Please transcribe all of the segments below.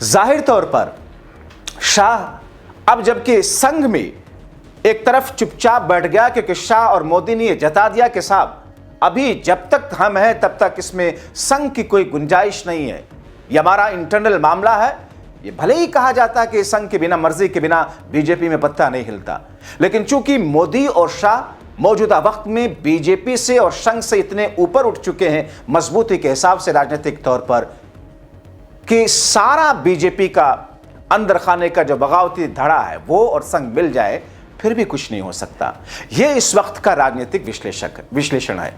जाहिर तौर पर शाह अब जबकि संघ में एक तरफ चुपचाप बैठ गया, क्योंकि शाह और मोदी ने यह जता दिया कि साहब अभी जब तक हम हैं तब तक इसमें संघ की कोई गुंजाइश नहीं है, ये हमारा इंटरनल मामला है। ये भले ही कहा जाता है कि संघ के बिना, मर्जी के बिना बीजेपी में पत्ता नहीं हिलता, लेकिन चूंकि मोदी और शाह मौजूदा वक्त में बीजेपी से और संघ से इतने ऊपर उठ चुके हैं मजबूती के हिसाब से राजनीतिक तौर पर, कि सारा बीजेपी का अंदर खाने का जो बगावती धड़ा है वो और संघ मिल जाए फिर भी कुछ नहीं हो सकता। यह इस वक्त का राजनीतिक विश्लेषण है।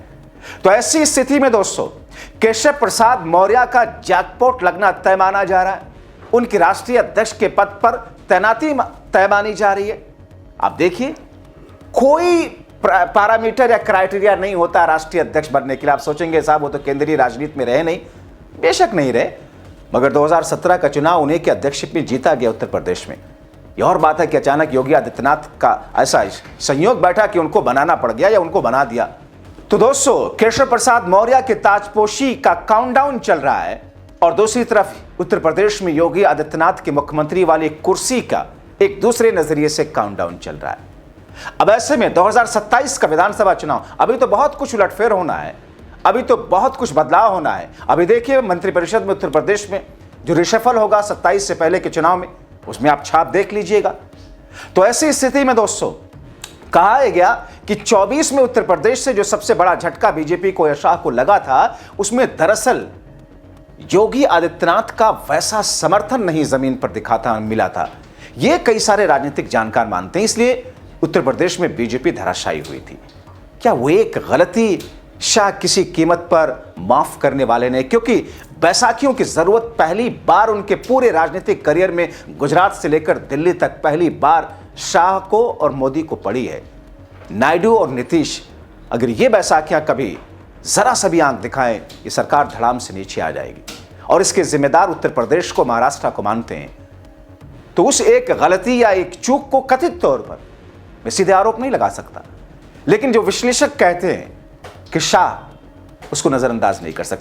तो ऐसी स्थिति में दोस्तों केशव प्रसाद मौर्य का जैकपॉट लगना तय माना जा रहा है। उनकी राष्ट्रीय अध्यक्ष के पद पर तैनाती तय मानी जा रही है। आप देखिए, कोई पैरामीटर या क्राइटेरिया नहीं होता राष्ट्रीय अध्यक्ष बनने के लिए। आप सोचेंगे साहब वो तो केंद्रीय राजनीति में रहे नहीं, बेशक नहीं रहे, मगर 2017 का चुनाव उन्हीं के अध्यक्षशिप में जीता गया उत्तर प्रदेश में। यह और बात है कि अचानक योगी आदित्यनाथ का ऐसा संयोग बैठा कि उनको बनाना पड़ गया या उनको बना दिया। तो दोस्तों केशव प्रसाद मौर्य के ताजपोशी का काउंटडाउन चल रहा है, और दूसरी तरफ उत्तर प्रदेश में योगी आदित्यनाथ के मुख्यमंत्री वाली कुर्सी का एक दूसरे नजरिए से काउंटडाउन चल रहा है। अब ऐसे में 2027 का विधानसभा चुनाव, अभी तो बहुत कुछ उलटफेर होना है, अभी तो बहुत कुछ बदलाव होना है। अभी देखिए मंत्रिपरिषद में उत्तर प्रदेश में जो रिशफल होगा 27 से पहले के चुनाव में, उसमें आप छाप देख लीजिएगा। तो ऐसी स्थिति में दोस्तों कहा गया कि 24 में उत्तर प्रदेश से जो सबसे बड़ा झटका बीजेपी को या शाह को लगा था, उसमें दरअसल योगी आदित्यनाथ का वैसा समर्थन नहीं जमीन पर मिला था। यह कई सारे राजनीतिक जानकार मानते हैं, इसलिए उत्तर प्रदेश में बीजेपी धराशायी हुई थी। क्या वो एक गलती शाह किसी कीमत पर माफ करने वाले ने? क्योंकि बैसाखियों की जरूरत पहली बार उनके पूरे राजनीतिक करियर में गुजरात से लेकर दिल्ली तक पहली बार शाह को और मोदी को पड़ी है। नायडू और नीतीश अगर ये बैसाखियां कभी जरा सा भी आंख दिखाएं, ये सरकार धड़ाम से नीचे आ जाएगी। और इसके जिम्मेदार उत्तर प्रदेश को, महाराष्ट्र को मानते हैं। तो उस एक गलती या एक चूक को कथित तौर पर मैं सीधे आरोप नहीं लगा सकता, लेकिन जो विश्लेषक कहते हैं कि शाह उसको नजरअंदाज नहीं कर सकते।